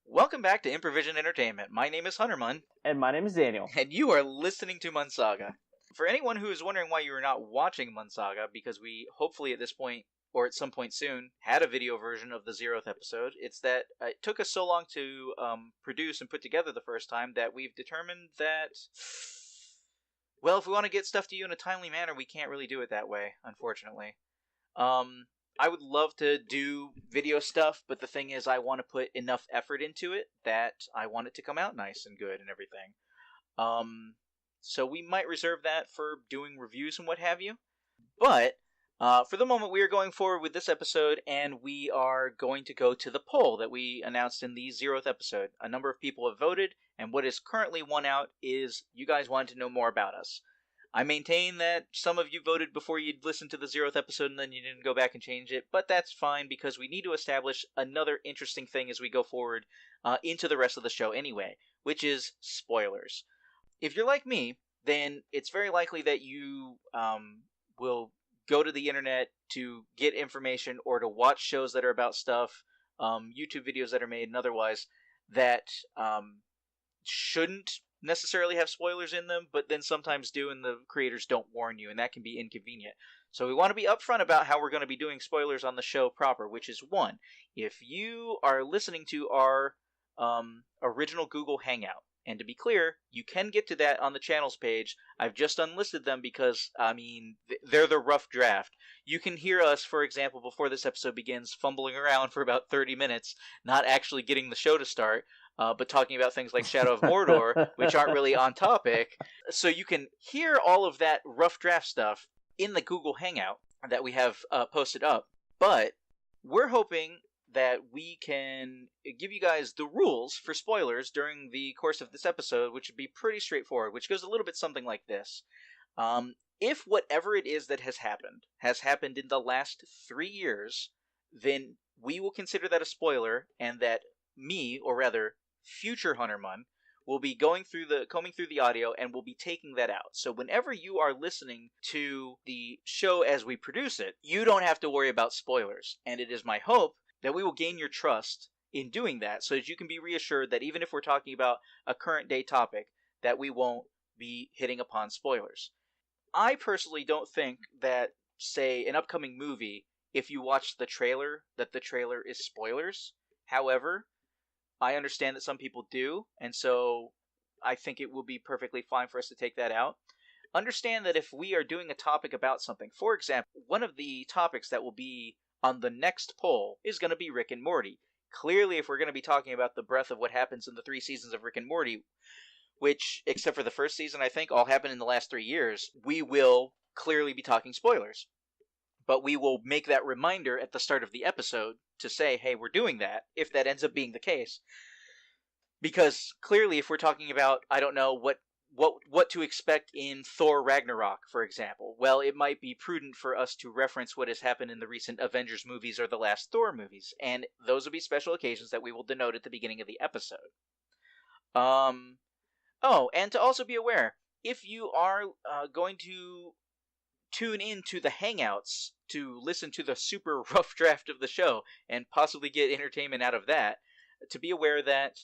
Welcome back to Improvision Entertainment. My name is Huntermun, And my name is Daniel. and you are listening to Munsaga. For anyone who is wondering why you are not watching Munsaga, because we hopefully at this point, or at some point soon, had a video version of the 0th episode, it's that it took us so long to produce and put together the first time that we've determined that, well, if we want to get stuff to you in a timely manner, we can't really do it that way, unfortunately. I would love to do video stuff, but the thing is I want to put enough effort into it that I want it to come out nice and good and everything. So we might reserve that for doing reviews and what have you. But for the moment, we are going forward with this episode, and we are going to go to the poll that we announced in the 0th episode. A number of people have voted, and what is currently won out is you guys wanted to know more about us. I maintain that some of you voted before you'd listened to the 0th episode and then you didn't go back and change it, but that's fine because we need to establish another interesting thing as we go forward into the rest of the show anyway, which is spoilers. If you're like me, then it's very likely that you will go to the internet to get information or to watch shows that are about stuff, YouTube videos that are made and otherwise, that shouldn't necessarily have spoilers in them, but then sometimes do, and the creators don't warn you, and that can be inconvenient. So we want to be upfront about how we're going to be doing spoilers on the show proper, which is one, if you are listening to our original Google Hangout, and to be clear, you can get to that on the channels page. I've just unlisted them because, they're the rough draft. You can hear us, for example, before this episode begins, fumbling around for about 30 minutes, not actually getting the show to start, but talking about things like Shadow of Mordor, which aren't really on topic. So you can hear all of that rough draft stuff in the Google Hangout that we have posted up. But we're hoping that we can give you guys the rules for spoilers during the course of this episode, which would be pretty straightforward, which goes a little bit something like this. If whatever it is that has happened in the last 3 years, then we will consider that a spoiler, and that me, or rather, future Huntermun, will be combing through the audio and will be taking that out. So whenever you are listening to the show as we produce it, you don't have to worry about spoilers. And it is my hope that we will gain your trust in doing that, so that you can be reassured that even if we're talking about a current day topic, that we won't be hitting upon spoilers. I personally don't think that, say, an upcoming movie, if you watch the trailer, that the trailer is spoilers. However, I understand that some people do, and so I think it will be perfectly fine for us to take that out. Understand that if we are doing a topic about something, for example, one of the topics that will be on the next poll is going to be Rick and Morty. Clearly, if we're going to be talking about the breadth of what happens in the 3 seasons of Rick and Morty, which, except for the first season, I think, all happened in the last 3 years, we will clearly be talking spoilers. But we will make that reminder at the start of the episode to say, hey, we're doing that, if that ends up being the case. Because clearly, if we're talking about, I don't know, what to expect in Thor Ragnarok, for example, well, it might be prudent for us to reference what has happened in the recent Avengers movies or the last Thor movies, and those will be special occasions that we will denote at the beginning of the episode. And to also be aware, if you are going to tune in to the Hangouts to listen to the super rough draft of the show and possibly get entertainment out of that, to be aware that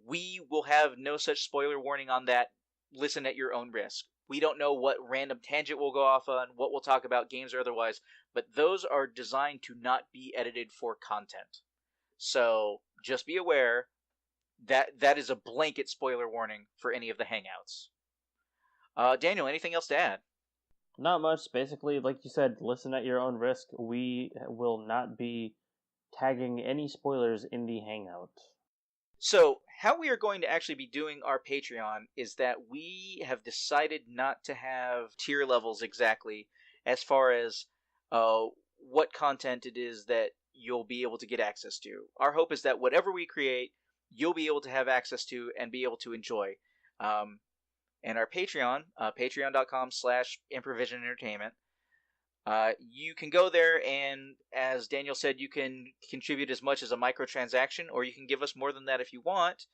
we will have no such spoiler warning on that. Listen at your own risk. We don't know what random tangent we'll go off on, what we'll talk about, games or otherwise, but those are designed to not be edited for content. So just be aware that that is a blanket spoiler warning for any of the Hangouts. Daniel, anything else to add? Not much. Basically, like you said, listen at your own risk. We will not be tagging any spoilers in the Hangout. So, how we are going to actually be doing our Patreon is that we have decided not to have tier levels exactly as far as what content it is that you'll be able to get access to. Our hope is that whatever we create, you'll be able to have access to and be able to enjoy. And our Patreon, patreon.com/Improvision Entertainment, you can go there, and as Daniel said, you can contribute as much as a microtransaction, or you can give us more than that if you want,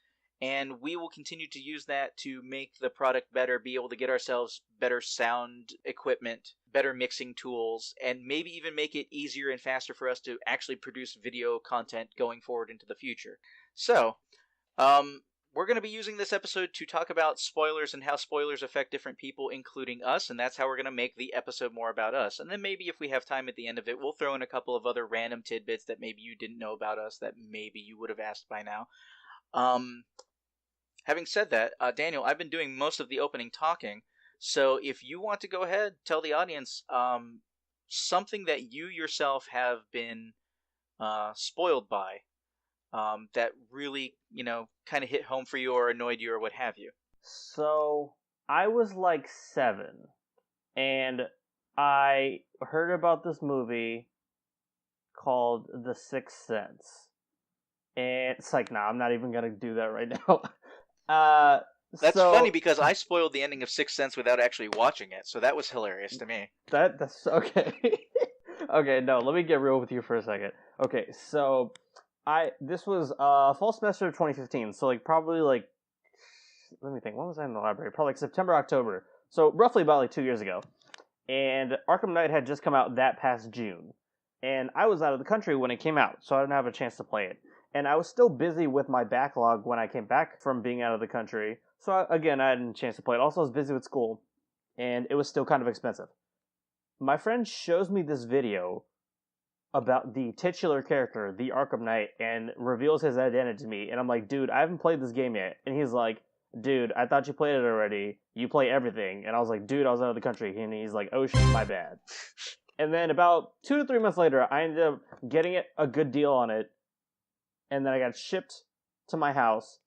and we will continue to use that to make the product better, be able to get ourselves better sound equipment, better mixing tools, and maybe even make it easier and faster for us to actually produce video content going forward into the future. So, we're going to be using this episode to talk about spoilers and how spoilers affect different people, including us, and that's how we're going to make the episode more about us. And then maybe if we have time at the end of it, we'll throw in a couple of other random tidbits that maybe you didn't know about us that maybe you would have asked by now. Having said that, Daniel, I've been doing most of the opening talking, so if you want to go ahead, tell the audience something that you yourself have been spoiled by. That really, kind of hit home for you or annoyed you or what have you. So, I was like 7, and I heard about this movie called The Sixth Sense. And it's like, nah, I'm not even going to do that right now. That's funny because I spoiled the ending of Sixth Sense without actually watching it, so that was hilarious to me. That's okay. Okay, no, let me get real with you for a second. Okay, so... This was fall semester of 2015, so probably let me think, when was I in the library? Probably September, October, so roughly about 2 years ago. And Arkham Knight had just come out that past June, and I was out of the country when it came out, so I didn't have a chance to play it. And I was still busy with my backlog when I came back from being out of the country, so again, I hadn't a chance to play it. Also, I was busy with school, and it was still kind of expensive. My friend shows me this video about the titular character, the Arkham Knight, and reveals his identity to me, and I'm like, dude, I haven't played this game yet. And he's like, dude, I thought you played it already. You play everything. And I was like, dude, I was out of the country. And he's like, oh shit, my bad. And then about 2 to 3 months later, I ended up getting a good deal on it, and then I got shipped to my house.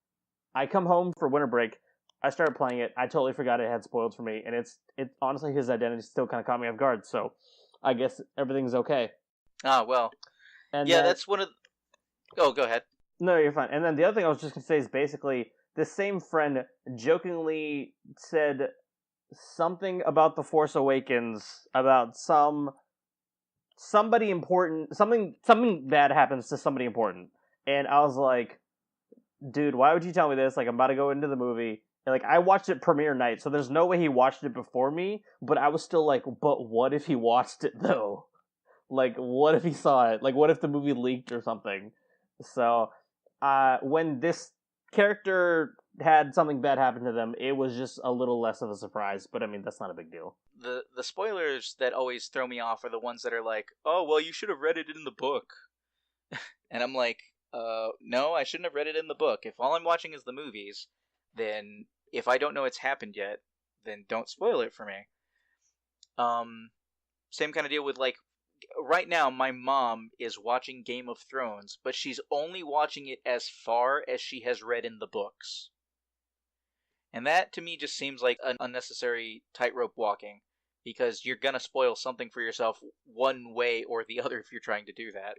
I come home for winter break. I started playing it. I totally forgot it had spoiled for me, and it honestly, his identity still kind of caught me off guard, so I guess everything's okay. Ah, well. And yeah, that's one of... Oh, go ahead. No, you're fine. And then the other thing I was just going to say is basically, this same friend jokingly said something about The Force Awakens, about somebody important, something bad happens to somebody important. And I was like, dude, why would you tell me this? I'm about to go into the movie. And, I watched it premiere night, so there's no way he watched it before me, but I was still like, but what if he watched it, though? What if he saw it? What if the movie leaked or something? So, when this character had something bad happen to them, it was just a little less of a surprise, but I mean, that's not a big deal. The spoilers that always throw me off are the ones that are like, oh, well, you should have read it in the book. And I'm like, no, I shouldn't have read it in the book. If all I'm watching is the movies, then if I don't know it's happened yet, then don't spoil it for me. Same kind of deal with, right now, my mom is watching Game of Thrones, but she's only watching it as far as she has read in the books. And that, to me, just seems like an unnecessary tightrope walking, because you're gonna spoil something for yourself one way or the other if you're trying to do that.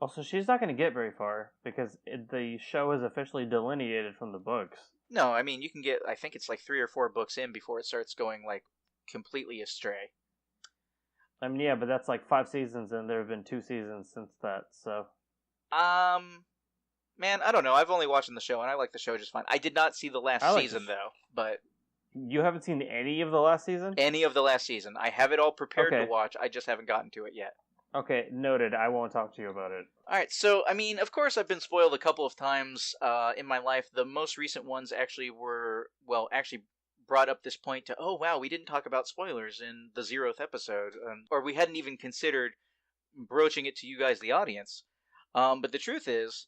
Also, she's not going to get very far, because the show is officially delineated from the books. No, I mean, you can get, I think it's 3 or 4 books in before it starts going, completely astray. I mean, yeah, but that's 5 seasons, and there have been 2 seasons since that, so... Man, I don't know. I've only watched the show, and I like the show just fine. I did not see the last season, though, but... You haven't seen any of the last season? Any of the last season. I have it all prepared to watch, I just haven't gotten to it yet. Okay, noted. I won't talk to you about it. Alright, so, I mean, of course I've been spoiled a couple of times in my life. The most recent ones actually brought up this point to, oh wow, we didn't talk about spoilers in the 0th episode, or we hadn't even considered broaching it to you guys, the audience. But the truth is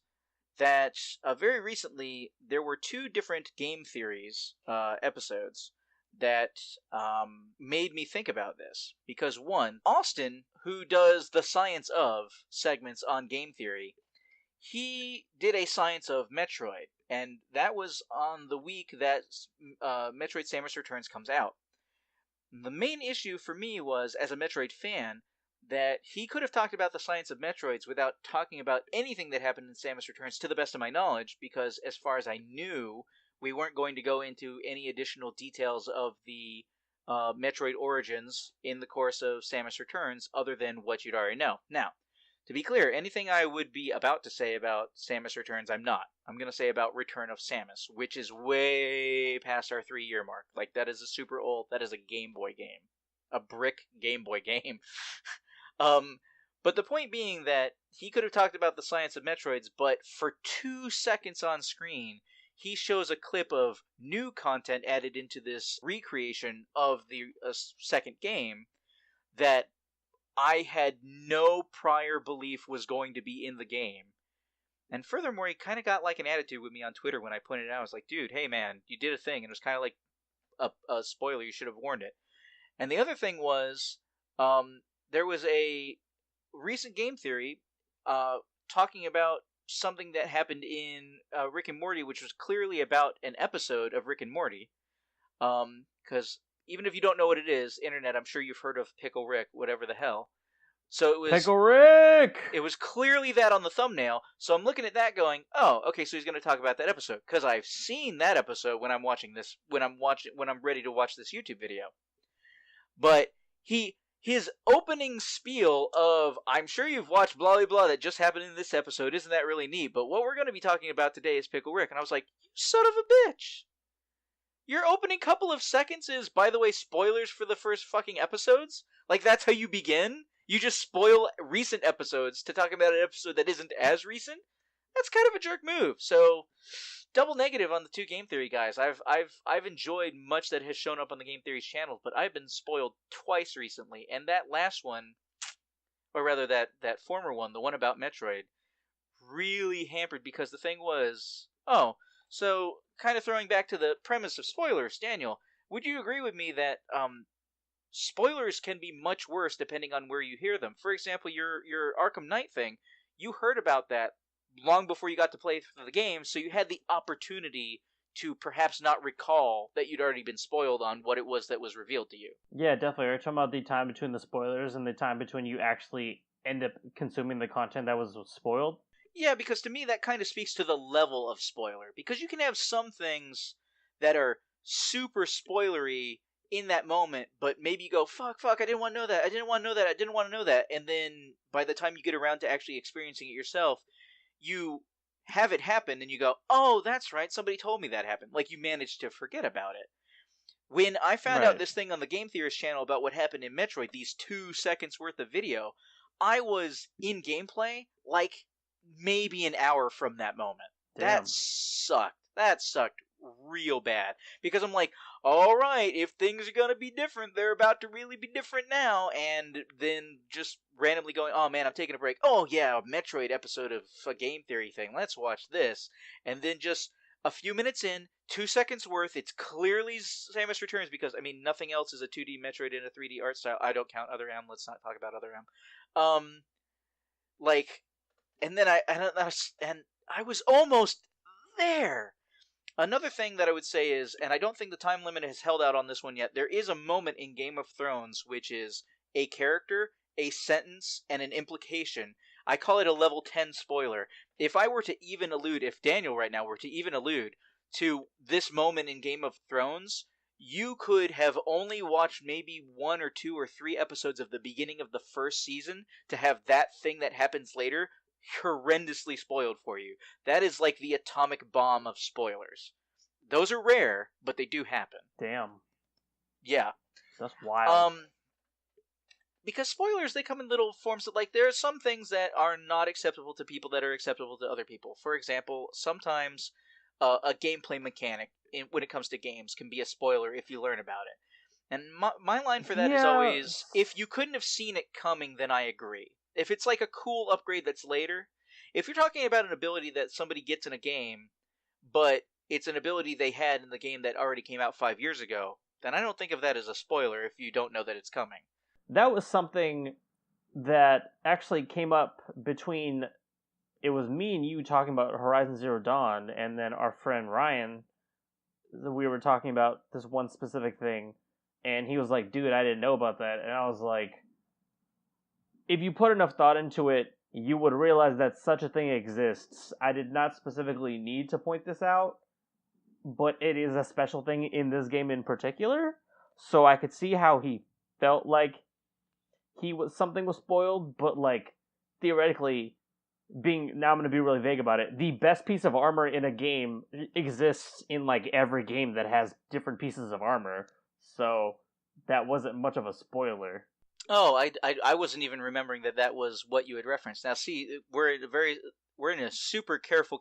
that very recently there were 2 different game theories episodes that made me think about this. Because one, Austin, who does the Science of segments on game theory, he did a Science of Metroid, and that was on the week that Metroid Samus Returns comes out. The main issue for me was, as a Metroid fan, that he could have talked about the Science of Metroids without talking about anything that happened in Samus Returns, to the best of my knowledge, because as far as I knew, we weren't going to go into any additional details of the Metroid origins in the course of Samus Returns, other than what you'd already know. Now, To be clear, anything I would be about to say about Samus Returns, I'm not. I'm going to say about Return of Samus, which is way past our 3-year mark. Like, that is a super old, that is a Game Boy game. A brick Game Boy game. But the point being that he could have talked about the science of Metroids, but for 2 seconds on screen, he shows a clip of new content added into this recreation of the second game that I had no prior belief was going to be in the game. And furthermore, he kind of got like an attitude with me on Twitter when I pointed it out. I was like, dude, hey man, you did a thing, and it was kind of like a spoiler. You should have warned it. And the other thing was, there was a recent game theory talking about something that happened in Rick and Morty, which was clearly about an episode of Rick and Morty. Because even if you don't know what it is, internet, I'm sure you've heard of Pickle Rick, whatever the hell. So it was Pickle Rick. It was clearly that on the thumbnail. So I'm looking at that, going, "Oh, okay. So he's going to talk about that episode because I've seen that episode when I'm watching this, when I'm ready to watch this YouTube video." But his opening spiel of, "I'm sure you've watched blah blah blah that just happened in this episode. Isn't that really neat? But what we're going to be talking about today is Pickle Rick." And I was like, "You son of a bitch! Your opening couple of seconds is, by the way, spoilers for the first fucking episodes? Like, that's how you begin? You just spoil recent episodes to talk about an episode that isn't as recent? That's kind of a jerk move." So, double negative on the 2 game theory guys. I've enjoyed much that has shown up on the Game Theory's channel, but I've been spoiled twice recently, and that last one, or rather that former one, the one about Metroid, really hampered because the thing was, so kind of throwing back to the premise of spoilers, Daniel, would you agree with me that spoilers can be much worse depending on where you hear them? For example, your Arkham Knight thing, you heard about that long before you got to play through the game, so you had the opportunity to perhaps not recall that you'd already been spoiled on what it was that was revealed to you. Yeah, definitely. Are you talking about the time between the spoilers and the time between you actually end up consuming the content that was spoiled? Yeah, because to me that kind of speaks to the level of spoiler. Because you can have some things that are super spoilery in that moment, but maybe you go, fuck, I didn't want to know that, I didn't want to know that, and then by the time you get around to actually experiencing it yourself, you have it happen, and you go, oh, that's right, somebody told me that happened. Like, you managed to forget about it. When I found out this thing on the Game Theorist channel about what happened in Metroid, these 2 seconds worth of video, I was in gameplay, like, maybe an hour from that moment. Damn. That sucked real bad. Because I'm like, alright, if things are gonna be different, they're about to really be different now. And then just randomly going, oh man, I'm taking a break. Oh yeah, a Metroid episode of a Game Theory thing. Let's watch this. And then just a few minutes in, 2 seconds worth, it's clearly Samus Returns, because, I mean, nothing else is a 2D Metroid in a 3D art style. I don't count Other M. Let's not talk about Other M. And then I was almost there. Another thing that I would say is, and I don't think the time limit has held out on this one yet, there is a moment in Game of Thrones which is a character, a sentence, and an implication. I call it a level 10 spoiler. If Daniel right now were to even allude to this moment in Game of Thrones, you could have only watched maybe 1 or 2 or 3 episodes of the beginning of the first season to have that thing that happens later horrendously spoiled for you. That is like the atomic bomb of spoilers. Those are rare, but they do happen. Damn. Yeah. That's wild. Because spoilers, they come in little forms that, like, there are some things that are not acceptable to people that are acceptable to other people. For example, sometimes a gameplay mechanic when it comes to games can be a spoiler if you learn about it. And my line for that is always, if you couldn't have seen it coming, then I agree. If it's like a cool upgrade that's later, if you're talking about an ability that somebody gets in a game, but it's an ability they had in the game that already came out 5 years ago, then I don't think of that as a spoiler if you don't know that it's coming. That was something that actually came up between, it was me and you talking about Horizon Zero Dawn, and then our friend Ryan, we were talking about this one specific thing, and he was like, dude, I didn't know about that. And I was like, if you put enough thought into it, you would realize that such a thing exists. I did not specifically need to point this out, but it is a special thing in this game in particular. So I could see how he felt like something was spoiled, but like theoretically, now I'm going to be really vague about it, the best piece of armor in a game exists in, like, every game that has different pieces of armor. So that wasn't much of a spoiler. Oh, I wasn't even remembering that was what you had referenced. Now, see, we're in a super careful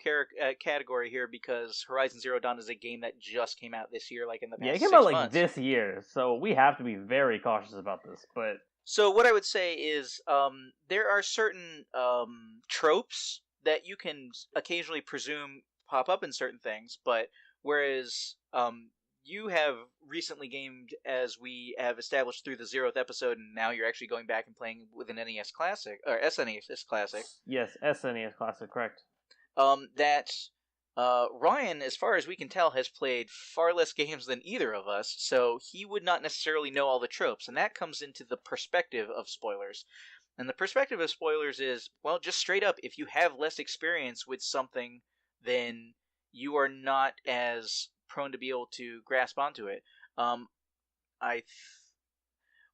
category here because Horizon Zero Dawn is a game that just came out this year, like in the past 6 months. Yeah, it came out like this year, so we have to be very cautious about this. But so what I would say is, there are certain tropes that you can occasionally presume pop up in certain things, but whereas you have recently gamed, as we have established through the 0th episode, and now you're actually going back and playing with an NES Classic, or SNES Classic. Yes, SNES Classic, correct. That Ryan, as far as we can tell, has played far less games than either of us, so he would not necessarily know all the tropes, and that comes into the perspective of spoilers. And the perspective of spoilers is, well, just straight up, if you have less experience with something, then you are not as prone to be able to grasp onto it.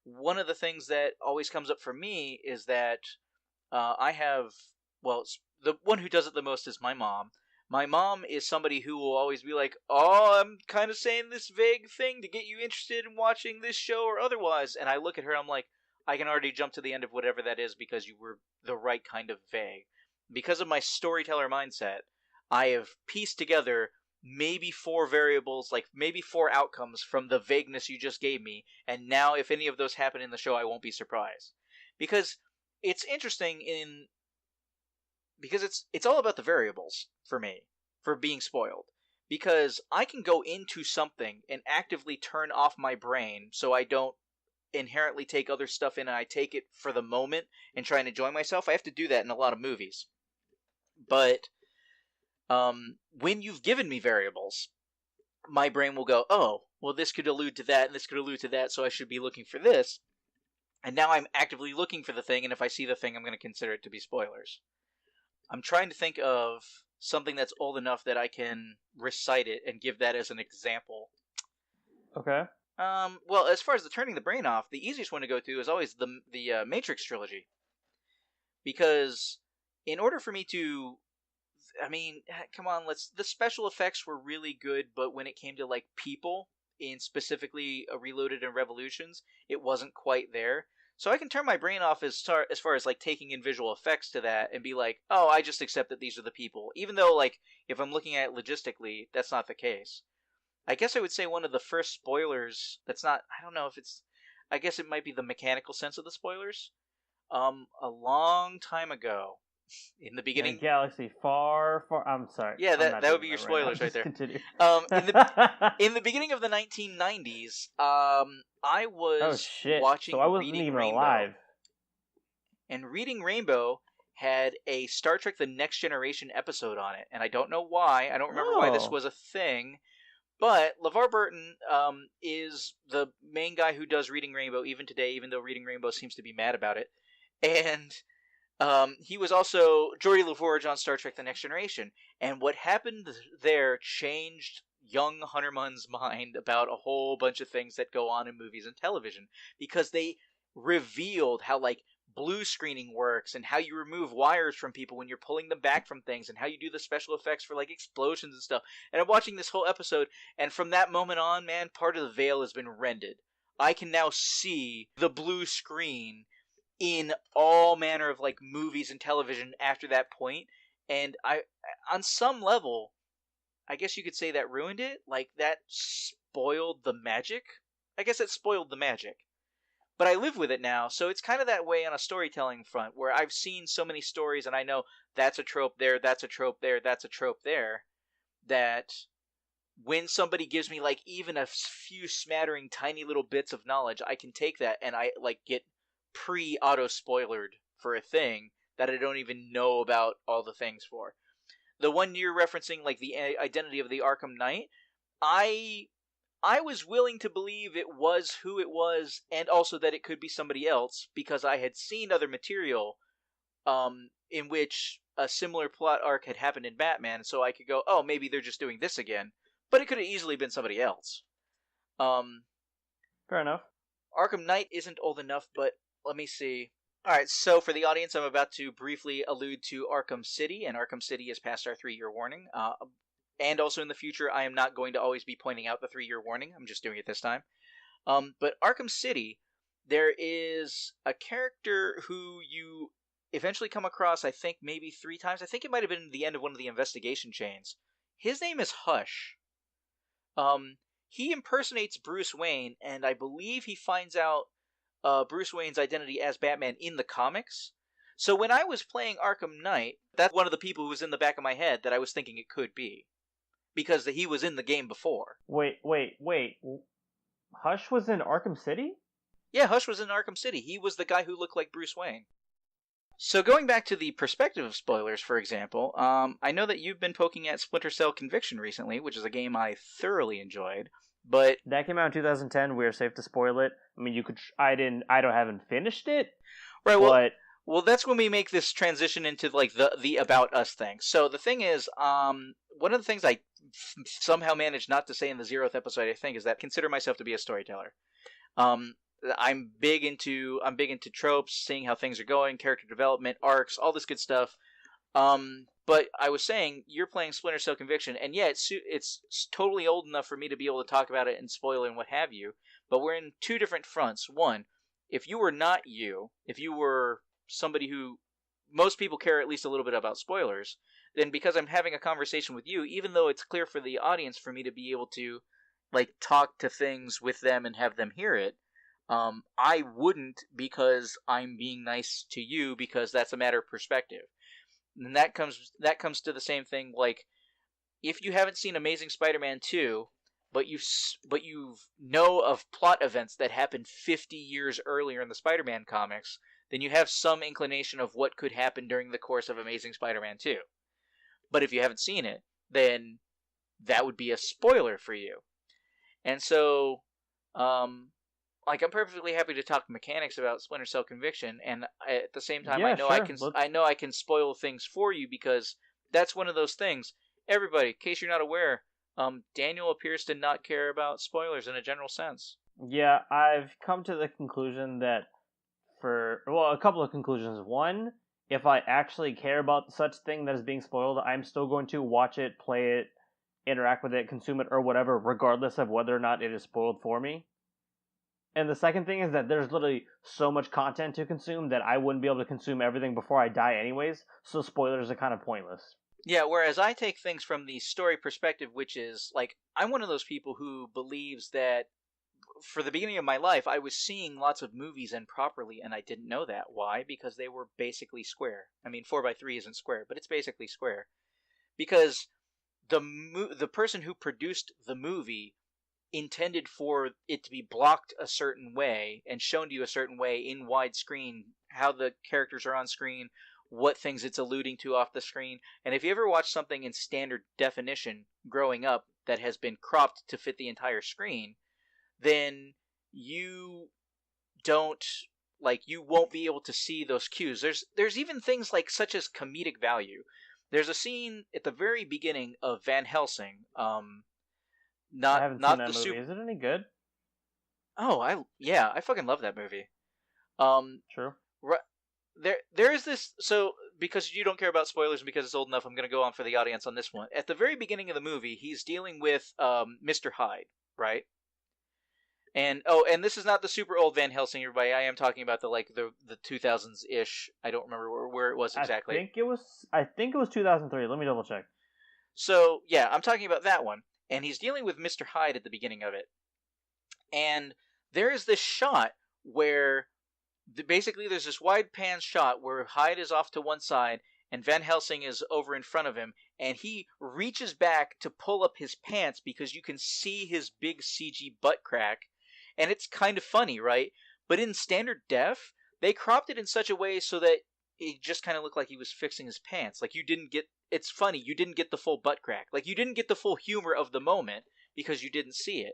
One of the things that always comes up for me is that I have, well, the one who does it the most is my mom. My mom is somebody who will always be like, oh, I'm kind of saying this vague thing to get you interested in watching this show or otherwise. And I look at her, I'm like, I can already jump to the end of whatever that is because you were the right kind of vague. Because of my storyteller mindset, I have pieced together maybe 4 variables, like maybe 4 outcomes from the vagueness you just gave me, and now if any of those happen in the show, I won't be surprised. Because it's interesting because it's all about the variables for me, for being spoiled. Because I can go into something and actively turn off my brain so I don't inherently take other stuff in and I take it for the moment and try and enjoy myself. I have to do that in a lot of movies. But when you've given me variables, my brain will go, oh, well, this could allude to that, and this could allude to that, so I should be looking for this. And now I'm actively looking for the thing, and if I see the thing, I'm going to consider it to be spoilers. I'm trying to think of something that's old enough that I can recite it and give that as an example. Okay. Well, as far as the turning the brain off, the easiest one to go through is always the Matrix trilogy. Because in order for me to... I mean, come on, the special effects were really good, but when it came to, like, people, in specifically Reloaded and Revolutions, it wasn't quite there. So I can turn my brain off as far as, like, taking in visual effects to that and be like, oh, I just accept that these are the people. Even though, like, if I'm looking at it logistically, that's not the case. I guess I would say one of the first spoilers that's not... I don't know if it's... I guess it might be the mechanical sense of the spoilers. A long time ago, in the beginning, in a galaxy far, far. I'm sorry. Yeah, that would be your spoilers right there. Continue. In the beginning of the 1990s, I was watching. So I wasn't Reading even Rainbow, alive. and Reading Rainbow had a Star Trek: The Next Generation episode on it, and I don't know why. I don't remember why this was a thing. But LeVar Burton is the main guy who does Reading Rainbow even today, even though Reading Rainbow seems to be mad about it. And he was also Geordi LaForge on Star Trek The Next Generation. And what happened there changed young Huntermun's mind about a whole bunch of things that go on in movies and television. Because they revealed how, like, blue screening works and how you remove wires from people when you're pulling them back from things and how you do the special effects for, like, explosions and stuff. And I'm watching this whole episode, and from that moment on, man, part of the veil has been rended. I can now see the blue screen in all manner of, like, movies and television after that point, and I, on some level, I guess you could say that ruined it. Like, that spoiled the magic. I guess it spoiled the magic. But I live with it now, so it's kind of that way on a storytelling front, where I've seen so many stories, and I know that's a trope there, that's a trope there, that's a trope there, that when somebody gives me, like, even a few smattering tiny little bits of knowledge, I can take that and I, like, get pre-auto-spoilered for a thing that I don't even know about all the things for. The one you're referencing, like, the identity of the Arkham Knight, I was willing to believe it was who it was, and also that it could be somebody else, because I had seen other material in which a similar plot arc had happened in Batman, so I could go, oh, maybe they're just doing this again. But it could have easily been somebody else. Fair enough. Arkham Knight isn't old enough, but let me see. Alright, so for the audience, I'm about to briefly allude to Arkham City, and Arkham City is past our 3-year warning. And also in the future, I am not going to always be pointing out the 3-year warning. I'm just doing it this time. But Arkham City, there is a character who you eventually come across, I think, maybe 3 times. I think it might have been the end of one of the investigation chains. His name is Hush. He impersonates Bruce Wayne, and I believe he finds out Bruce Wayne's identity as Batman in the comics. So when I was playing Arkham Knight, that's one of the people who was in the back of my head that I was thinking it could be. Because he was in the game before. Wait. Hush was in Arkham City? Yeah, Hush was in Arkham City. He was the guy who looked like Bruce Wayne. So going back to the perspective of spoilers, for example, I know that you've been poking at Splinter Cell Conviction recently, which is a game I thoroughly enjoyed. But that came out in 2010. We are safe to spoil it. I mean, you could. Haven't finished it. Right. Well, that's when we make this transition into like the About Us thing. So the thing is, one of the things I somehow managed not to say in the 0th episode, I think, is that I consider myself to be a storyteller. I'm big into tropes, seeing how things are going, character development, arcs, all this good stuff. But I was saying, you're playing Splinter Cell Conviction, and yeah, it's totally old enough for me to be able to talk about it and spoil it and what have you, but we're in 2 different fronts. One, if you were somebody who, most people care at least a little bit about spoilers, then because I'm having a conversation with you, even though it's clear for the audience for me to be able to, like, talk to things with them and have them hear it, I wouldn't, because I'm being nice to you, because that's a matter of perspective. And that comes to the same thing. Like, if you haven't seen Amazing Spider-Man 2, but you know of plot events that happened 50 years earlier in the Spider-Man comics, then you have some inclination of what could happen during the course of Amazing Spider-Man 2. But if you haven't seen it, then that would be a spoiler for you. And so, like, I'm perfectly happy to talk mechanics about Splinter Cell Conviction, and at the same time, I know I can spoil things for you, because that's one of those things. Everybody, in case you're not aware, Daniel appears to not care about spoilers in a general sense. Yeah, I've come to the conclusion that a couple of conclusions. One, if I actually care about such thing that is being spoiled, I'm still going to watch it, play it, interact with it, consume it, or whatever, regardless of whether or not it is spoiled for me. And the second thing is that there's literally so much content to consume that I wouldn't be able to consume everything before I die anyways, so spoilers are kind of pointless. Yeah, whereas I take things from the story perspective, which is, like, I'm one of those people who believes that for the beginning of my life, I was seeing lots of movies improperly, and I didn't know that. Why? Because they were basically square. I mean, 4x3 isn't square, but it's basically square. Because the person who produced the movie intended for it to be blocked a certain way and shown to you a certain way in widescreen, how the characters are on screen, what things it's alluding to off the screen. And if you ever watch something in standard definition growing up that has been cropped to fit the entire screen, then you won't be able to see those cues. There's even things like such as comedic value. There's a scene at the very beginning of Van Helsing. I haven't seen that movie. Is it any good? Oh, I fucking love that movie. True. There is this. So because you don't care about spoilers and because it's old enough, I'm going to go on for the audience on this one. At the very beginning of the movie, he's dealing with Mr. Hyde, right? And this is not the super old Van Helsing, everybody. I am talking about the 2000s ish. I don't remember where it was exactly. I think it was 2003. Let me double check. So yeah, I'm talking about that one. And he's dealing with Mr. Hyde at the beginning of it. And there is this shot where basically there's this wide pan shot where Hyde is off to one side and Van Helsing is over in front of him, and he reaches back to pull up his pants because you can see his big CG butt crack. And it's kind of funny, right? But in standard def, they cropped it in such a way so that it just kind of looked like he was fixing his pants. Like, it's funny, you didn't get the full butt crack. Like, you didn't get the full humor of the moment because you didn't see it.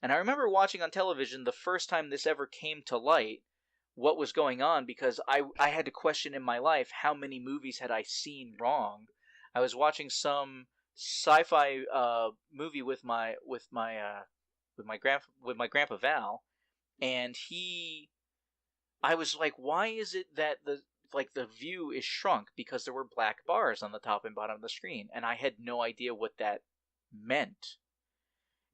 And I remember watching on television the first time this ever came to light, what was going on, because I had to question in my life how many movies had I seen wrong. I was watching some sci-fi movie with my grandpa Val, and he I was like, why is it that the view is shrunk? Because there were black bars on the top and bottom of the screen, and I had no idea what that meant.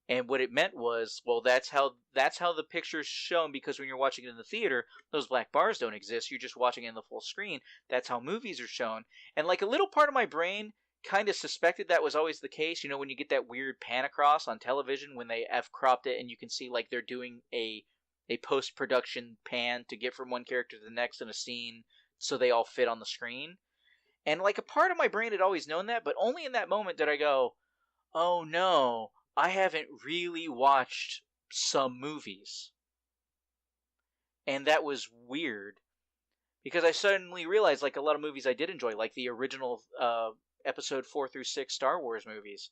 And what it meant was, well, that's how the picture's shown, because when you're watching it in the theater, those black bars don't exist. You're just watching it in the full screen. That's how movies are shown. And like a little part of my brain kind of suspected that was always the case. You know, when you get that weird pan across on television when they F-cropped it and you can see like they're doing a post-production pan to get from one character to the next in a scene so they all fit on the screen. And like a part of my brain had always known that, but only in that moment did I go, oh no, I haven't really watched some movies. And that was weird, because I suddenly realized like a lot of movies I did enjoy, like the original episode 4 through 6 Star Wars movies.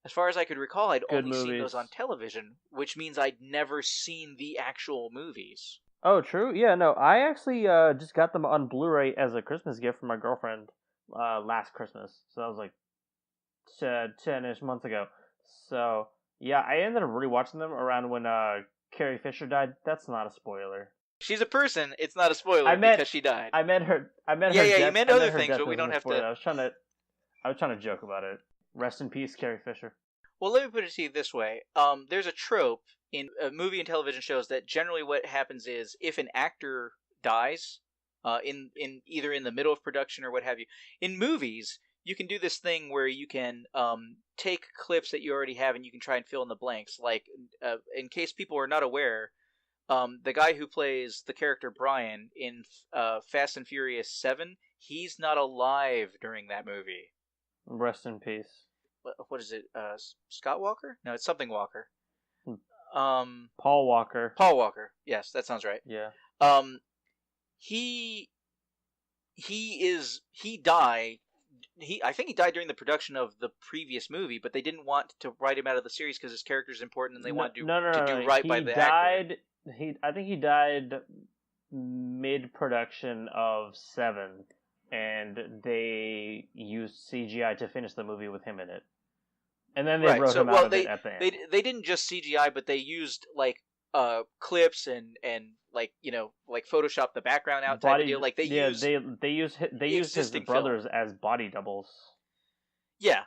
As far as I could recall, I'd Good only seen movies. those on television, which means I'd never seen the actual movies. Oh, true. Yeah, no, I actually just got them on Blu-ray as a Christmas gift from my girlfriend last Christmas. So that was like 10-ish months ago. So yeah, I ended up rewatching them around when Carrie Fisher died. That's not a spoiler. She's a person. It's not a spoiler because she died. I meant her. Yeah, her yeah. death, You meant other things, but we don't have to. I was trying to joke about it. Rest in peace, Carrie Fisher. Well, let me put it to you this way. There's a trope in movie and television shows that generally what happens is if an actor dies, in either in the middle of production or what have you, in movies you can do this thing where you can take clips that you already have and you can try and fill in the blanks. Like, in case people are not aware, the guy who plays the character Brian in Fast and Furious 7, he's not alive during that movie. Rest in peace. What is it? Scott Walker? No, it's something Walker. Paul Walker. Paul Walker. Yes, that sounds right. Yeah. He died. I think he died during the production of the previous movie, but they didn't want to write him out of the series because his character is important and they wanted to do right by the actor. I think he died mid-production of 7, and they used CGI to finish the movie with him in it. And then they wrote him out of it at the end. They didn't just CGI, but they used like clips and like, you know, like Photoshop the background out type of deal. Like they used his brothers as body doubles. Yeah.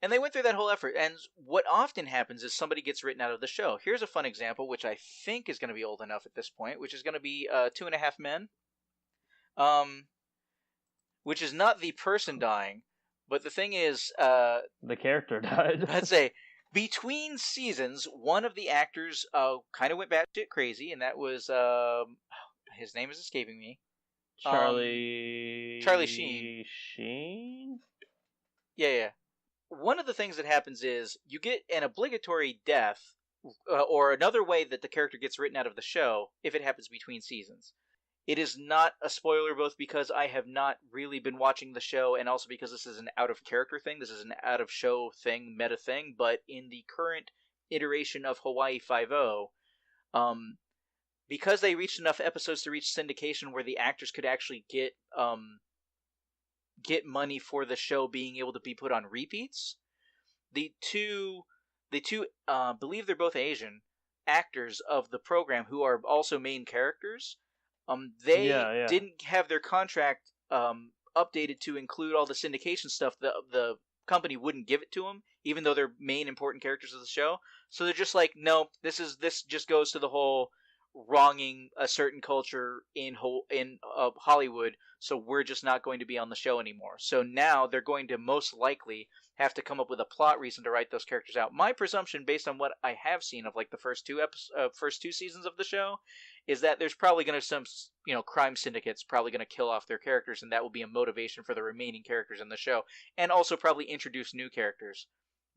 And they went through that whole effort. And what often happens is somebody gets written out of the show. Here's a fun example, which I think is going to be old enough at this point, which is going to be 2.5 Men. Which is not the person dying, but the thing is... the character died. I'd say, between seasons, one of the actors kind of went batshit crazy, and that was... his name is escaping me. Charlie Sheen. Sheen? Yeah. One of the things that happens is you get an obligatory death, or another way that the character gets written out of the show, if it happens between seasons. It is not a spoiler, both because I have not really been watching the show, and also because this is an out-of-character thing. This is an out-of-show thing, meta thing, but in the current iteration of Hawaii Five-0, because they reached enough episodes to reach syndication where the actors could actually get money for the show being able to be put on repeats, the two believe they're both Asian actors of the program who are also main characters, they didn't have their contract updated to include all the syndication stuff. The company wouldn't give it to them, even though they're main important characters of the show. So they're just like, no, this just goes to the whole wronging a certain culture in Hollywood, so we're just not going to be on the show anymore. So now they're going to most likely have to come up with a plot reason to write those characters out. My presumption, based on what I have seen of like the first two seasons of the show, is that there's probably going to some crime syndicates probably going to kill off their characters, and that will be a motivation for the remaining characters in the show, and also probably introduce new characters.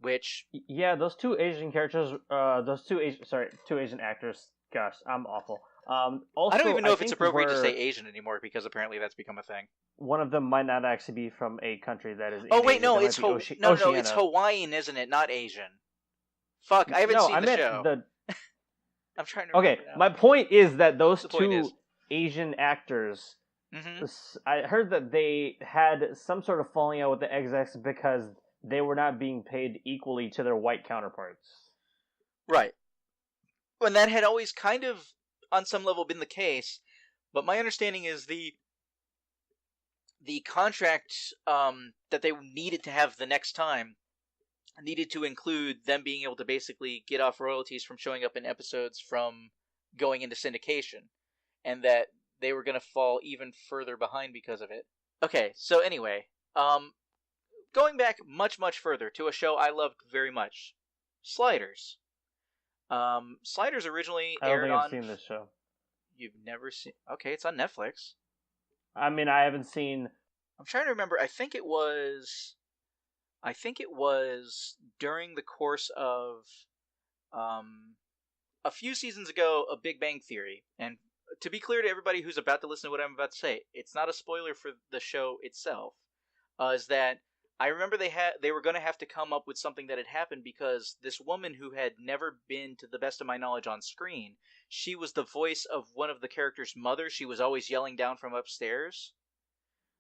Which those two Asian characters, two Asian actors. Gosh, I'm awful. Also, I don't even know if it's appropriate to say Asian anymore, because apparently that's become a thing. One of them might not actually be from a country that is. Oh wait, no, it's it's Hawaiian, isn't it? Not Asian. Fuck, I haven't seen the show. I'm trying to. Okay, my point is that those two Asian actors. Mm-hmm. I heard that they had some sort of falling out with the execs because they were not being paid equally to their white counterparts. Right. And that had always kind of, on some level, been the case, But my understanding is the contract that they needed to have the next time needed to include them being able to basically get off royalties from showing up in episodes from going into syndication, and that they were going to fall even further behind because of it. Okay, so anyway, going back much, much further to a show I loved very much, Sliders. Sliders originally I don't aired think I've on... seen this show. You've never seen... Okay, it's on Netflix. I mean, I haven't seen... I'm trying to remember. I think it was during the course of a few seasons ago, A Big Bang Theory. And to be clear to everybody who's about to listen to what I'm about to say, it's not a spoiler for the show itself. Is that I remember they were going to have to come up with something that had happened because this woman who had never been, to the best of my knowledge, on screen, she was the voice of one of the characters' mother. She was always yelling down from upstairs.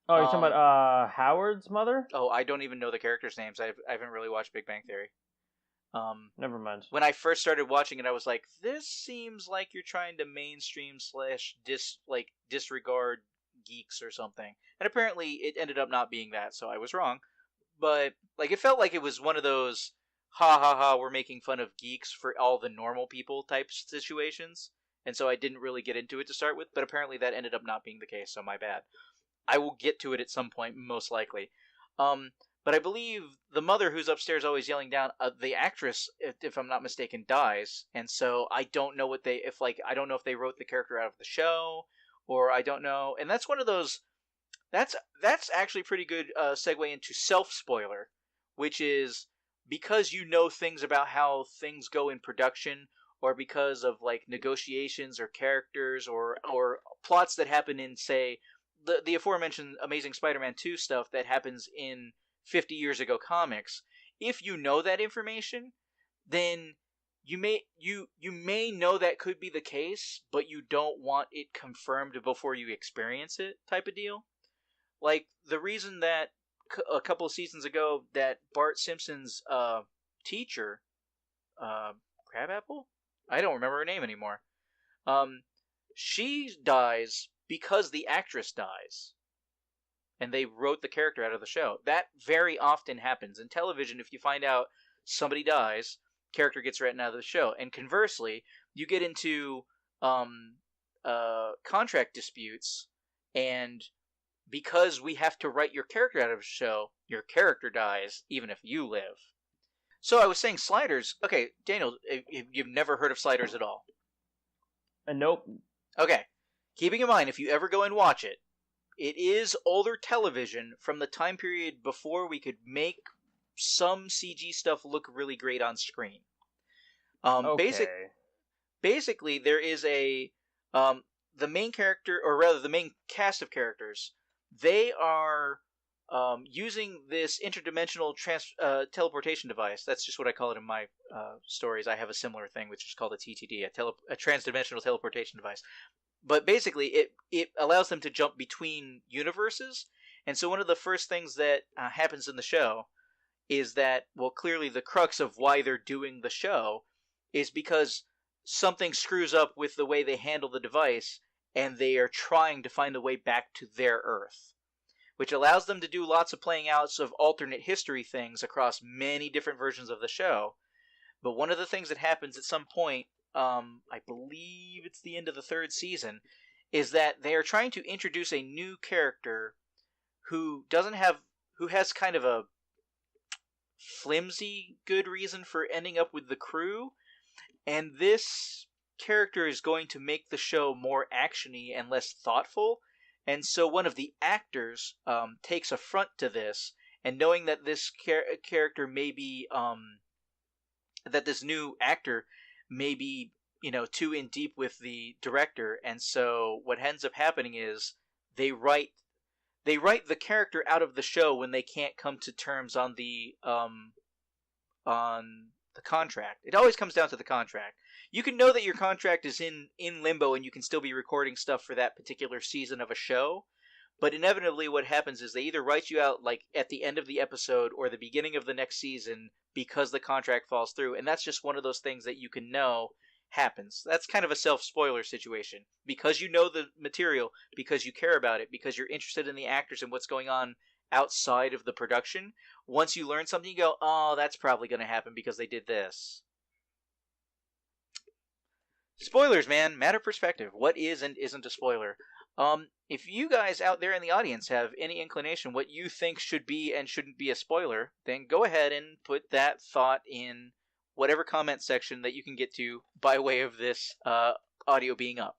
Oh, you're talking about Howard's mother? Oh, I don't even know the characters' names. I haven't really watched Big Bang Theory. Never mind. When I first started watching it, I was like, this seems like you're trying to mainstream / disregard geeks or something. And apparently it ended up not being that, so I was wrong. But it felt like it was one of those ha ha ha, we're making fun of geeks for all the normal people type situations. And so I didn't really get into it to start with, but apparently that ended up not being the case, so my bad. I will get to it at some point, most likely. But I believe the mother who's upstairs always yelling down, the actress, if I'm not mistaken, dies. And so I don't know I don't know if they wrote the character out of the show, or I don't know. And that's one of those, that's actually a pretty good segue into self-spoiler, which is because you know things about how things go in production, or because of negotiations or characters or plots that happen in, say, the aforementioned Amazing Spider-Man 2 stuff that happens in 50 years ago comics. If you know that information, then you may know that could be the case, but you don't want it confirmed before you experience it, type of deal. Like the reason that a couple of seasons ago that Bart Simpson's teacher, Crabapple? I don't remember her name anymore. She dies because the actress dies. And they wrote the character out of the show. That very often happens. In television, if you find out somebody dies, character gets written out of the show. And conversely, you get into contract disputes, and because we have to write your character out of the show, your character dies, even if you live. So I was saying Sliders. Okay, Daniel, you've never heard of Sliders at all? Nope. Okay. Keeping in mind, if you ever go and watch it, it is older television from the time period before we could make some CG stuff look really great on screen. Okay. Basically, there is the main character, or rather the main cast of characters, they are using this interdimensional teleportation device. That's just what I call it in my stories. I have a similar thing, which is called a TTD, a transdimensional teleportation device. But basically, it allows them to jump between universes. And so one of the first things that happens in the show is that, well, clearly the crux of why they're doing the show is because something screws up with the way they handle the device, and they are trying to find a way back to their Earth, which allows them to do lots of playing outs of alternate history things across many different versions of the show. But one of the things that happens at some point, I believe it's the end of the third season, is that they are trying to introduce a new character who has kind of a flimsy good reason for ending up with the crew, and this character is going to make the show more actiony and less thoughtful. And so one of the actors takes affront to this, and knowing that this character may be that this new actor may be, too in deep with the director, and so what ends up happening is they write the character out of the show when they can't come to terms on the contract. It always comes down to the contract. You can know that your contract is in limbo and you can still be recording stuff for that particular season of a show, but inevitably what happens is they either write you out at the end of the episode or the beginning of the next season because the contract falls through, and that's just one of those things that you can know happens. That's kind of a self-spoiler situation. Because you know the material, because you care about it, because you're interested in the actors and what's going on outside of the production, once you learn something, you go, oh, that's probably going to happen because they did this. Spoilers, man. Matter of perspective. What is and isn't a spoiler? If you guys out there in the audience have any inclination what you think should be and shouldn't be a spoiler, then go ahead and put that thought in whatever comment section that you can get to by way of this audio being up.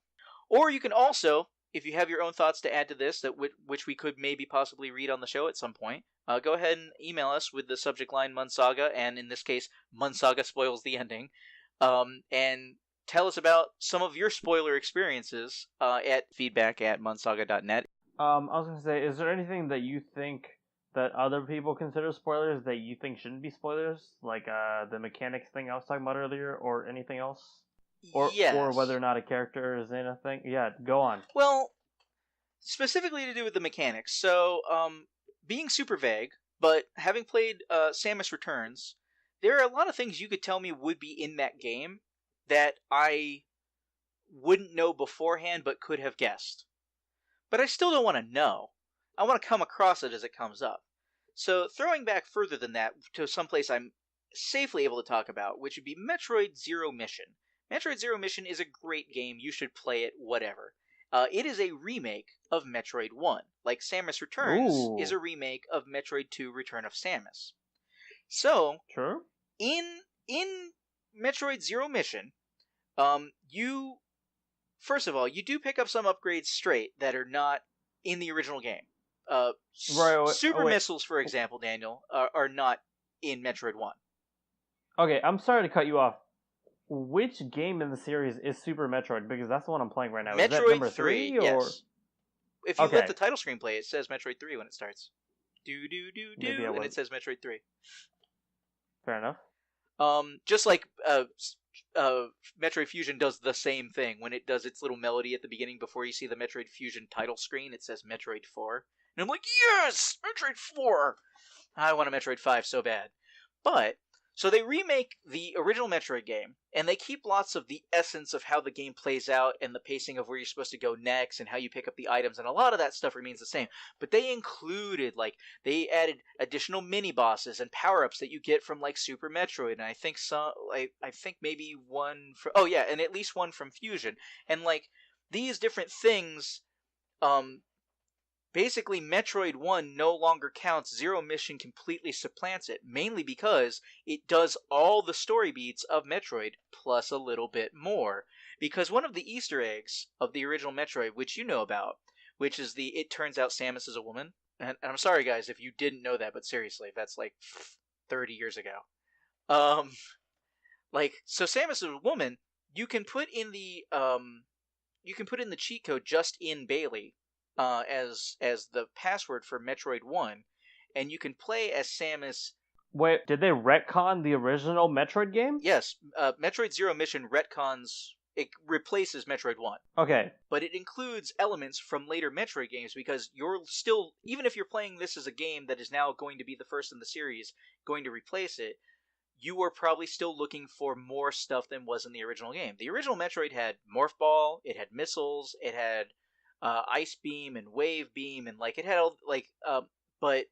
Or you can also, if you have your own thoughts to add to this, that which we could maybe possibly read on the show at some point, go ahead and email us with the subject line Munsaga, and in this case, Munsaga spoils the ending, and tell us about some of your spoiler experiences at feedback@munsaga.net. I was going to say, is there anything that you think that other people consider spoilers that you think shouldn't be spoilers? Like the mechanics thing I was talking about earlier, or anything else? Yes. Or whether or not a character is in a thing? Yeah, go on. Well, specifically to do with the mechanics. So, being super vague, but having played Samus Returns, there are a lot of things you could tell me would be in that game that I wouldn't know beforehand but could have guessed. But I still don't want to know. I want to come across it as it comes up. So throwing back further than that to someplace I'm safely able to talk about, which would be Metroid Zero Mission. Metroid Zero Mission is a great game. You should play it, whatever. It is a remake of Metroid 1. Like Samus Returns is a remake of Metroid 2 Return of Samus. So, True. In Metroid Zero Mission, you first of all, you do pick up some upgrades straight that are not in the original game. Super missiles, for example, Daniel, are not in Metroid 1. Okay, I'm sorry to cut you off. Which game in the series is Super Metroid? Because that's the one I'm playing right now. Metroid is that number 3 or? Yes. If you let the title screen play, it says Metroid 3 when it starts. And it says Metroid 3. Fair enough. Just like Metroid Fusion does the same thing. When it does its little melody at the beginning before you see the Metroid Fusion title screen, it says Metroid 4. And I'm like, yes! Metroid 4! I want a Metroid 5 so bad. But, so they remake the original Metroid game, and they keep lots of the essence of how the game plays out and the pacing of where you're supposed to go next and how you pick up the items, and a lot of that stuff remains the same. But they included, they added additional mini-bosses and power-ups that you get from, Super Metroid, and I think maybe one from, and at least one from Fusion. And, these different things, basically, Metroid 1 no longer counts. Zero Mission completely supplants it, mainly because it does all the story beats of Metroid, plus a little bit more. Because one of the Easter eggs of the original Metroid, which you know about, which is it turns out Samus is a woman. And I'm sorry, guys, if you didn't know that, but seriously, that's 30 years ago. So Samus is a woman. You can put in the cheat code just in Bailey, as the password for Metroid 1, and you can play as Samus. Wait, did they retcon the original Metroid game? Yes, Metroid Zero Mission retcons. It replaces Metroid 1. Okay. But it includes elements from later Metroid games because you're still, even if you're playing this as a game that is now going to be the first in the series, going to replace it, you are probably still looking for more stuff than was in the original game. The original Metroid had Morph Ball, it had missiles, it had Ice Beam and Wave Beam, and it had all but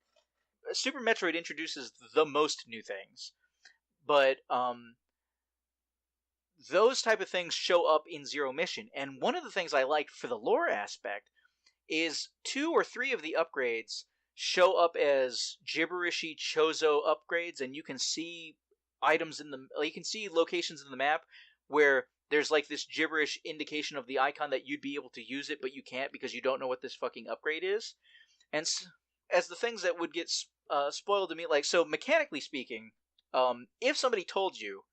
Super Metroid introduces the most new things. But those type of things show up in Zero Mission, and one of the things I liked for the lore aspect is 2 or 3 of the upgrades show up as gibberishy Chozo upgrades, and you can see items you can see locations in the map where there's this gibberish indication of the icon that you'd be able to use it, but you can't because you don't know what this fucking upgrade is. And as the things that would get spoiled to me, so mechanically speaking, if somebody told you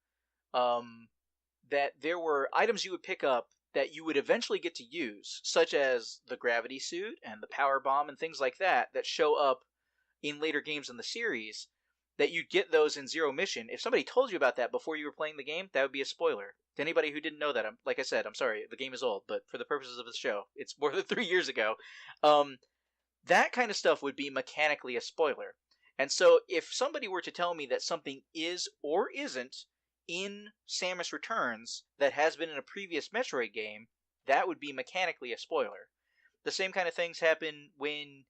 that there were items you would pick up that you would eventually get to use, such as the gravity suit and the power bomb and things like that show up in later games in the series, that you'd get those in Zero Mission. If somebody told you about that before you were playing the game, that would be a spoiler. To anybody who didn't know that, like I said, I'm sorry, the game is old, but for the purposes of the show, it's more than 3 years ago. That kind of stuff would be mechanically a spoiler. And so if somebody were to tell me that something is or isn't in Samus Returns that has been in a previous Metroid game, that would be mechanically a spoiler. The same kind of things happen when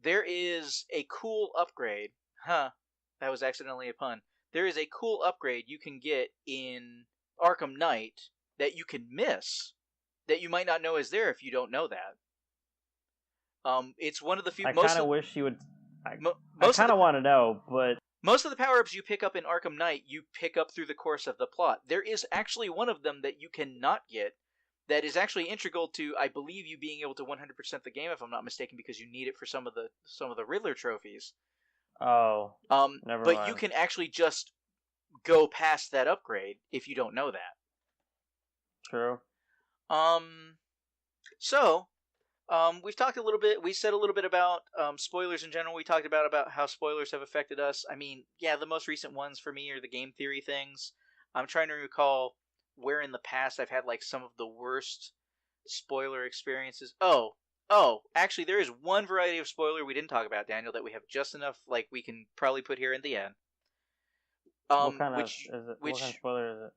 there is a cool upgrade. That was accidentally a pun. There is a cool upgrade you can get in Arkham Knight that you can miss, that you might not know is there if you don't know that. It's one of the few. I kind of wish you would. I kind of want to know, but most of the power-ups you pick up in Arkham Knight, you pick up through the course of the plot. There is actually one of them that you cannot get, that is actually integral to, I believe, you being able to 100% the game, if I'm not mistaken, because you need it for some of the Riddler trophies. Oh, never mind. But you can actually just go past that upgrade if you don't know that. True. So, we've talked a little bit. We said a little bit about spoilers in general. We talked about how spoilers have affected us. I mean, yeah, the most recent ones for me are the game theory things. I'm trying to recall where in the past I've had like some of the worst spoiler experiences. Oh, actually, there is one variety of spoiler we didn't talk about, Daniel, that we have just enough, like, we can probably put here in the end. What kind of spoiler is it?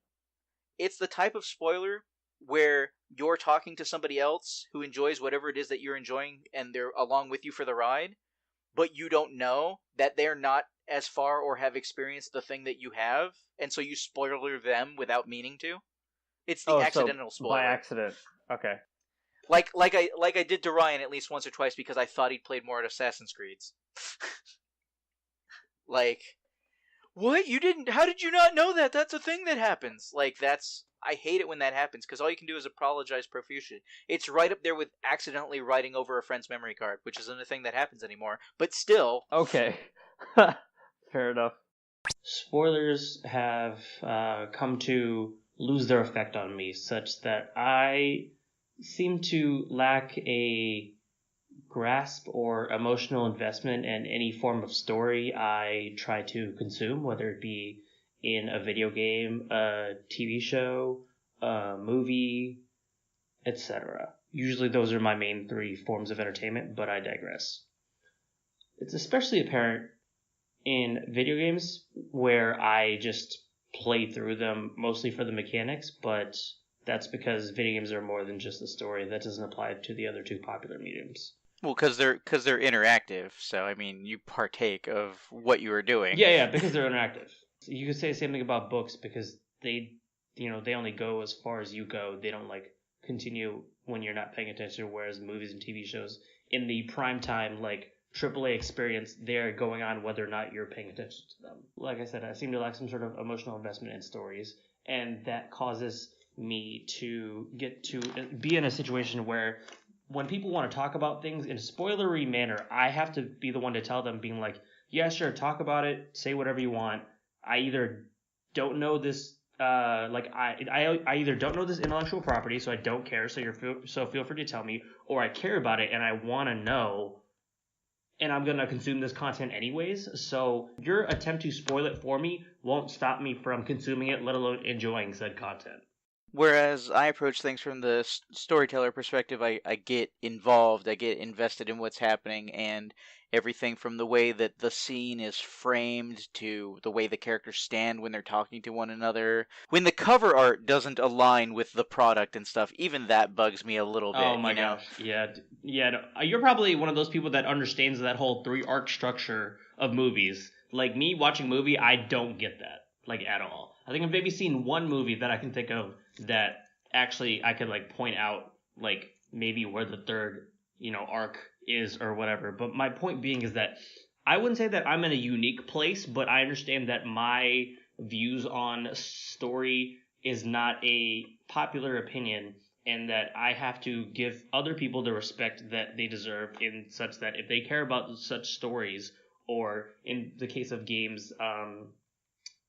It's the type of spoiler where you're talking to somebody else who enjoys whatever it is that you're enjoying, and they're along with you for the ride, but you don't know that they're not as far or have experienced the thing that you have, and so you spoiler them without meaning to. It's the accidental spoiler. By accident. Okay. Like I did to Ryan at least once or twice because I thought he'd played more at Assassin's Creed's. Like, what? You didn't? How did you not know that? That's a thing that happens. Like, I hate it when that happens because all you can do is apologize profusely. It's right up there with accidentally writing over a friend's memory card, which isn't a thing that happens anymore. But still. Okay. Fair enough. Spoilers have come to lose their effect on me, such that I seem to lack a grasp or emotional investment in any form of story I try to consume, whether it be in a video game, a TV show, a movie, etc. Usually those are my main three forms of entertainment, but I digress. It's especially apparent in video games where I just play through them mostly for the mechanics, but that's because video games are more than just a story. That doesn't apply to the other two popular mediums. Well, because they're interactive, so I mean, you partake of what you are doing. Yeah, because they're interactive. You could say the same thing about books because they only go as far as you go. They don't like continue when you're not paying attention. Whereas movies and TV shows, in the prime time like AAA experience, they're going on whether or not you're paying attention to them. Like I said, I seem to lack some sort of emotional investment in stories, and that causes me to get to be in a situation where when people want to talk about things in a spoilery manner, I have to be the one to tell them, being like, yeah, sure, talk about it, say whatever you want. I either don't know this, I either don't know this intellectual property, so I don't care, so feel free to tell me, or I care about it and I want to know, and I'm going to consume this content anyways, so your attempt to spoil it for me won't stop me from consuming it, let alone enjoying said content. Whereas I approach things from the storyteller perspective, I get involved, I get invested in what's happening, and everything from the way that the scene is framed to the way the characters stand when they're talking to one another. When the cover art doesn't align with the product and stuff, even that bugs me a little bit. Oh my gosh, yeah. No, you're probably one of those people that understands that whole 3-arc structure of movies. Like me watching a movie, I don't get that, like, at all. I think I've maybe seen one movie that I can think of that actually I could like point out like maybe where the third, arc is or whatever. But my point being is that I wouldn't say that I'm in a unique place, but I understand that my views on story is not a popular opinion, and that I have to give other people the respect that they deserve, in such that if they care about such stories, or in the case of games,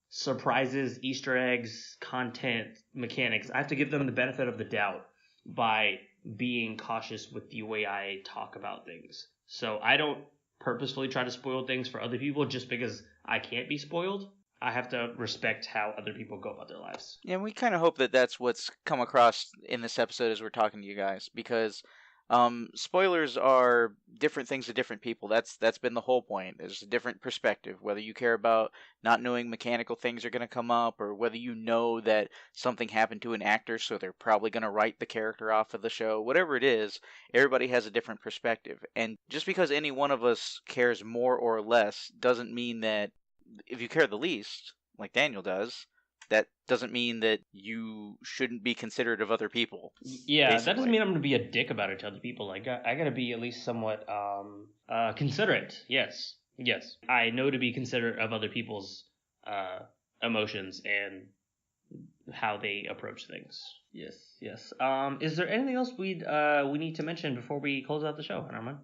surprises, Easter eggs, content, mechanics, I have to give them the benefit of the doubt by being cautious with the way I talk about things. So I don't purposefully try to spoil things for other people just because I can't be spoiled. I have to respect how other people go about their lives. Yeah, we kind of hope that that's what's come across in this episode as we're talking to you guys, because Spoilers are different things to different people. That's been the whole point. There's a different perspective. Whether you care about not knowing mechanical things are going to come up, or whether you know that something happened to an actor, so they're probably going to write the character off of the show. Whatever it is, everybody has a different perspective. And just because any one of us cares more or less doesn't mean that if you care the least, like Daniel does, that doesn't mean that you shouldn't be considerate of other people. Yeah, basically. That doesn't mean I'm going to be a dick about it to other people. Like, I got to be at least somewhat considerate. Yes. I know to be considerate of other people's emotions and how they approach things. Yes. Is there anything else we need to mention before we close out the show, Huntermun?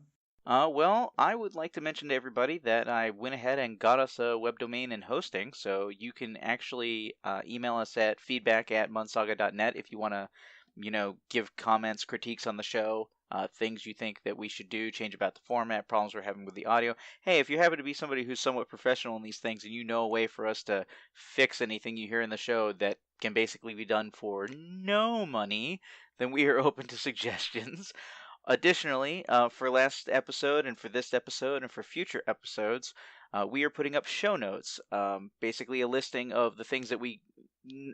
Well, I would like to mention to everybody that I went ahead and got us a web domain and hosting, so you can actually email us at feedback@munsaga.net if you want to, give comments, critiques on the show, things you think that we should do, change about the format, problems we're having with the audio. Hey, if you happen to be somebody who's somewhat professional in these things and you know a way for us to fix anything you hear in the show that can basically be done for no money, then we are open to suggestions. Additionally, for last episode and for this episode and for future episodes, we are putting up show notes, basically a listing of the things that we,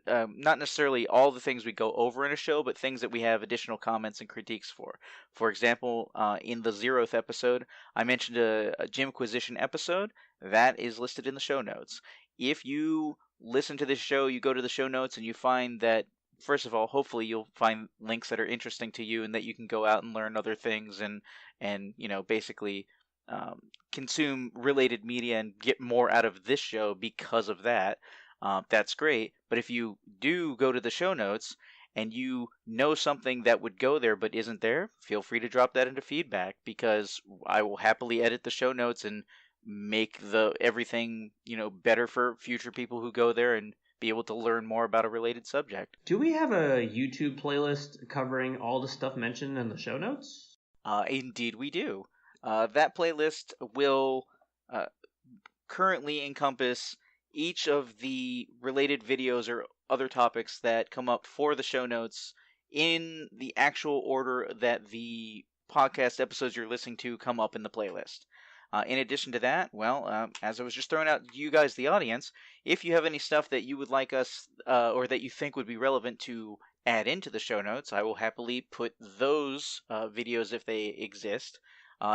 not necessarily all the things we go over in a show, but things that we have additional comments and critiques for. For example, in the 0th episode, I mentioned a Gymquisition episode. That is listed in the show notes. If you listen to this show, you go to the show notes and you find that, first of all, hopefully you'll find links that are interesting to you and that you can go out and learn other things and basically consume related media and get more out of this show because of that. That's great. But if you do go to the show notes and you know something that would go there but isn't there, feel free to drop that into feedback, because I will happily edit the show notes and make everything better for future people who go there and be able to learn more about a related subject. Do we have a YouTube playlist covering all the stuff mentioned in the show notes? Indeed we do. That playlist will currently encompass each of the related videos or other topics that come up for the show notes in the actual order that the podcast episodes you're listening to come up in the playlist. In addition to that, as I was just throwing out to you guys, the audience, if you have any stuff that you would like us, or that you think would be relevant to add into the show notes, I will happily put those videos, if they exist,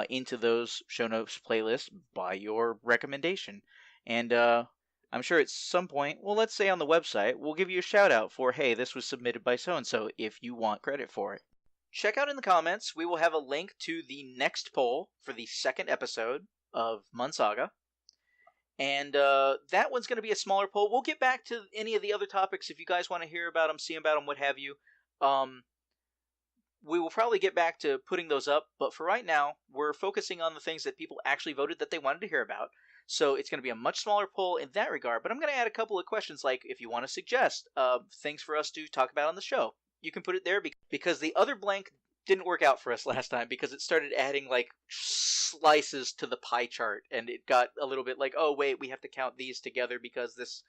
into those show notes playlists by your recommendation. And I'm sure at some point, let's say on the website, we'll give you a shout out for, hey, this was submitted by so-and-so, if you want credit for it. Check out in the comments, we will have a link to the next poll for the 2nd episode of Munsaga. And that one's going to be a smaller poll. We'll get back to any of the other topics if you guys want to hear about them, see about them, what have you. We will probably get back to putting those up, but for right now, we're focusing on the things that people actually voted that they wanted to hear about. So it's going to be a much smaller poll in that regard, but I'm going to add a couple of questions, like if you want to suggest things for us to talk about on the show. You can put it there, because the other blank didn't work out for us last time, because it started adding like slices to the pie chart, and it got a little bit like, oh wait, we have to count these together because this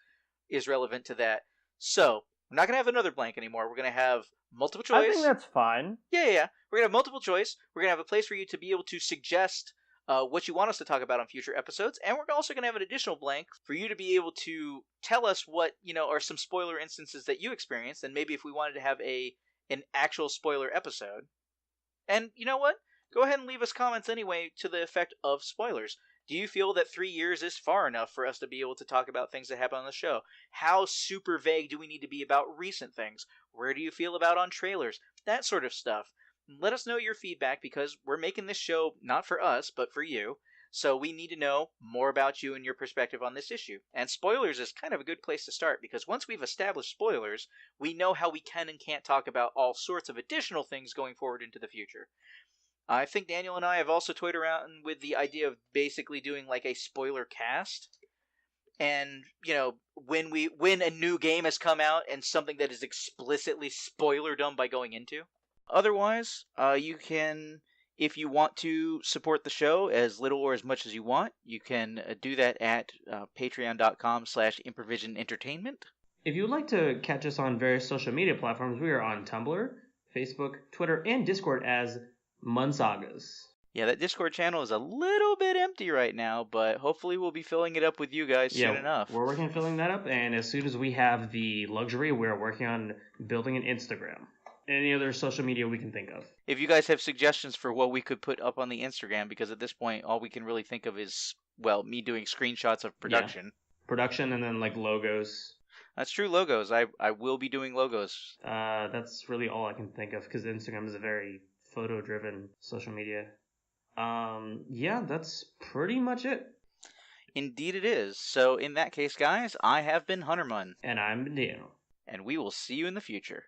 is relevant to that. So we're not going to have another blank anymore. We're going to have multiple choice. I think that's fine. Yeah. We're going to have multiple choice. We're going to have a place for you to be able to suggest what you want us to talk about on future episodes, and we're also going to have an additional blank for you to be able to tell us what are some spoiler instances that you experienced, and maybe if we wanted to have an actual spoiler episode. And you know what? Go ahead and leave us comments anyway to the effect of spoilers. Do you feel that 3 years is far enough for us to be able to talk about things that happen on the show? How super vague do we need to be about recent things? Where do you feel about on trailers? That sort of stuff. Let us know your feedback, because we're making this show not for us, but for you. So we need to know more about you and your perspective on this issue. And spoilers is kind of a good place to start, because once we've established spoilers, we know how we can and can't talk about all sorts of additional things going forward into the future. I think Daniel and I have also toyed around with the idea of basically doing like a spoiler cast. And, when a new game has come out and something that is explicitly spoiler-dumb by going into. Otherwise, you can, if you want to support the show as little or as much as you want, you can do that at patreon.com/improvisionentertainment. If you would like to catch us on various social media platforms, we are on Tumblr, Facebook, Twitter, and Discord as Munsagas. Yeah, that Discord channel is a little bit empty right now, but hopefully we'll be filling it up with you guys soon enough. We're working on filling that up, and as soon as we have the luxury, we're working on building an Instagram. Any other social media we can think of. If you guys have suggestions for what we could put up on the Instagram, because at this point all we can really think of is, well, me doing screenshots of production. Yeah. Production and then like logos. That's true, logos. I will be doing logos. That's really all I can think of, because Instagram is a very photo-driven social media. Yeah, that's pretty much it. Indeed it is. So in that case, guys, I have been Huntermun. And I'm Daniaal. And we will see you in the future.